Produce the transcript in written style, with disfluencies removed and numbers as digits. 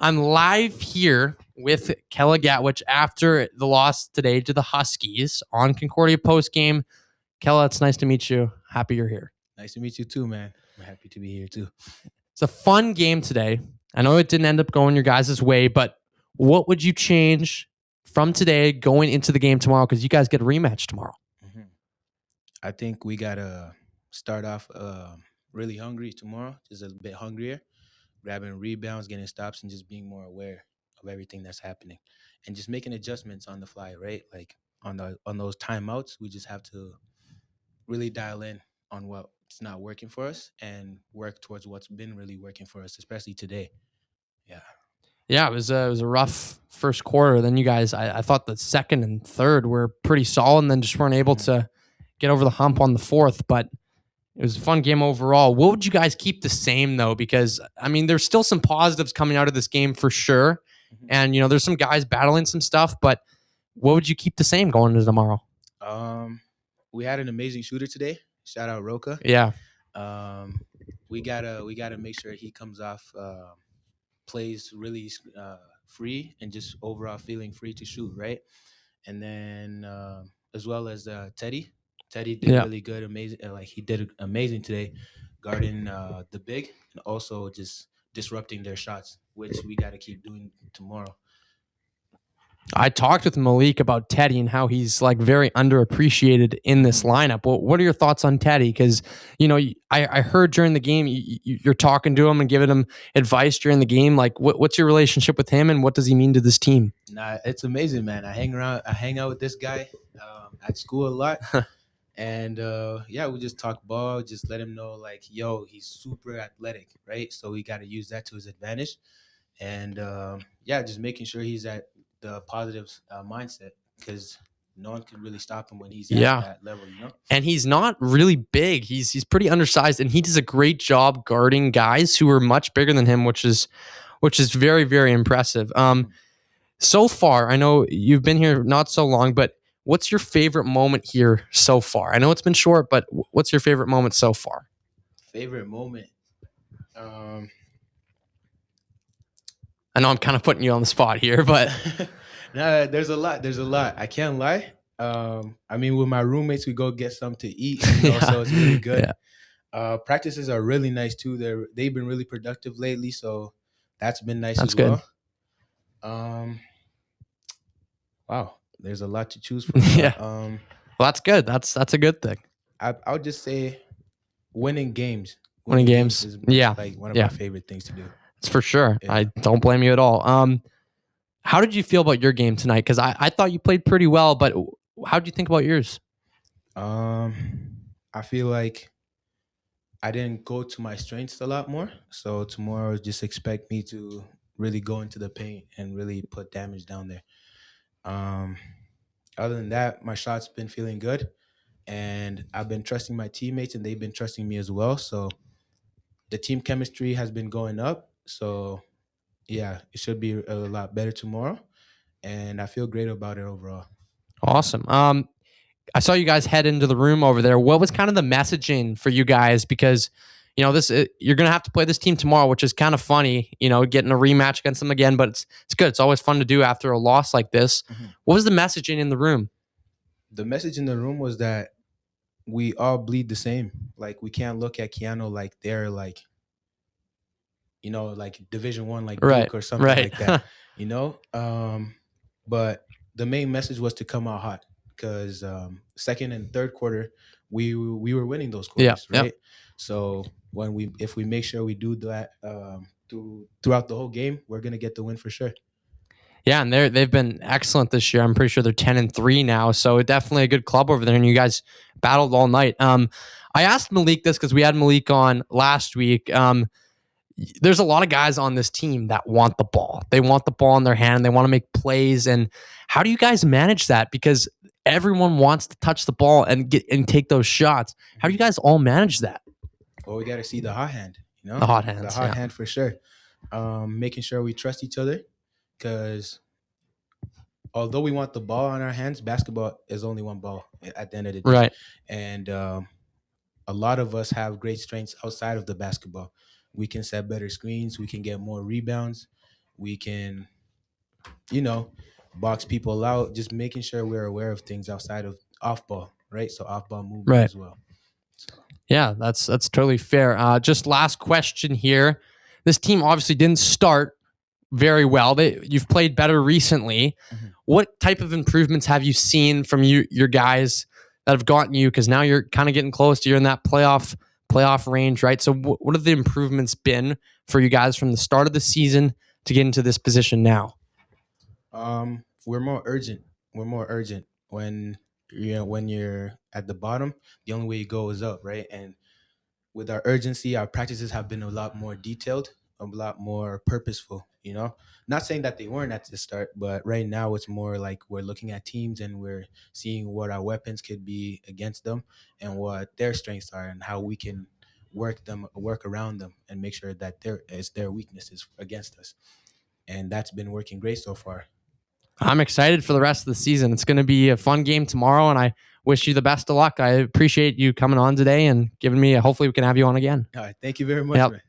I'm live here with Keellaa Gatwech after the loss today to the Huskies on Concordia postgame. Keellaa, it's nice to meet you. Happy you're here. Nice to meet you too, man. I'm happy to be here too. It's a fun game today. I know it didn't end up going your guys' way, but what would you change from today going into the game tomorrow? Because you guys get a rematch tomorrow. Mm-hmm. I think we got to start off really hungry tomorrow, just a bit hungrier, grabbing rebounds, getting stops, and just being more aware of everything that's happening and just making adjustments on the fly, right? Like on those timeouts, we just have to really dial in on what's not working for us and work towards what's been really working for us, especially today. Yeah. Yeah, it was a rough first quarter. Then you guys, I thought the second and third were pretty solid, and then just weren't able to get over the hump on the fourth. But it was a fun game overall. What would you guys keep the same though? Because I mean, there's still some positives coming out of this game for sure, and there's some guys battling some stuff. But what would you keep the same going into tomorrow? We had an amazing shooter today. Shout out Roca. Yeah. We gotta make sure he comes off. Plays really free and just overall feeling free to shoot, right? And then as well as Teddy did really good, amazing. He did amazing today, guarding the big and also just disrupting their shots, which we got to keep doing tomorrow. I talked with Malik about Teddy and how he's like very underappreciated in this lineup. Well, what are your thoughts on Teddy? Because, I heard during the game, you're talking to him and giving him advice during the game. Like, what's your relationship with him and what does he mean to this team? Nah, it's amazing, man. I hang out with this guy at school a lot. And we just talk ball, just let him know like, yo, he's super athletic, right? So we got to use that to his advantage. And just making sure he's at the positive mindset, because no one can really stop him when he's at that level, And he's not really big. He's pretty undersized, and he does a great job guarding guys who are much bigger than him, which is very, very impressive. So far, I know you've been here not so long, but what's your favorite moment here so far? I know it's been short, but what's your favorite moment so far? Favorite moment? I know I'm kind of putting you on the spot here, but nah, there's a lot. I can't lie. I mean, with my roommates, we go get something to eat, so it's really good. Yeah. Practices are really nice too. They've been really productive lately, so that's been nice as well. Wow, there's a lot to choose from. Yeah. Well, that's good. That's a good thing. I would just say winning games. Winning games is like one of my favorite things to do. It's for sure. Yeah. I don't blame you at all. How did you feel about your game tonight? Because I thought you played pretty well, but how did you think about yours? I feel like I didn't go to my strengths a lot more. So tomorrow, just expect me to really go into the paint and really put damage down there. Other than that, my shot's been feeling good, and I've been trusting my teammates, and they've been trusting me as well. So the team chemistry has been going up. So yeah, it should be a lot better tomorrow, and I feel great about it overall. Awesome. I saw you guys head into the room over there. What was kind of the messaging for you guys? Because, you're going to have to play this team tomorrow, which is kind of funny, getting a rematch against them again, but it's good. It's always fun to do after a loss like this. Mm-hmm. What was the messaging in the room? The message in the room was that we all bleed the same. Like, we can't look at Keyano like they're like, like Division I, like Duke or something like that, But the main message was to come out hot, because second and third quarter, we were winning those quarters, right? Yep. So if we make sure we do that throughout the whole game, we're gonna get the win for sure. Yeah, and they've been excellent this year. I'm pretty sure they're 10-3 now, so definitely a good club over there. And you guys battled all night. I asked Malik this because we had Malik on last week. There's a lot of guys on this team that want the ball. They want the ball in their hand. They want to make plays. And how do you guys manage that? Because everyone wants to touch the ball and take those shots. How do you guys all manage that? Well, we got to see the hot hand, The hot hands. The hot hand for sure. Making sure we trust each other, because although we want the ball on our hands, basketball is only one ball at the end of the day. Right. And a lot of us have great strengths outside of the basketball. We can set better screens. We can get more rebounds. we can, you know, box people out, just making sure we're aware of things outside of off ball, right? So off ball movement Right. as well. So Yeah, that's totally fair. Just last question here. This team obviously didn't start very well. You've played better recently. What type of improvements have you seen from your guys that have gotten you? Because now you're kind of getting close to, you're in that playoff range, right? So what have the improvements been for you guys from the start of the season to get into this position now? we're more urgent. We're more urgent when when you're at the bottom. The only way you go is up, right? And with our urgency, our practices have been a lot more detailed, a lot more purposeful, you know? Not saying that they weren't at the start, but right now it's more like we're looking at teams and we're seeing what our weapons could be against them and what their strengths are and how we can work around them and make sure that their weaknesses against us. And that's been working great so far. I'm excited for the rest of the season. It's going to be a fun game tomorrow, and I wish you the best of luck. I appreciate you coming on today and giving me hopefully we can have you on again. All right. Thank you very much, Yep. man.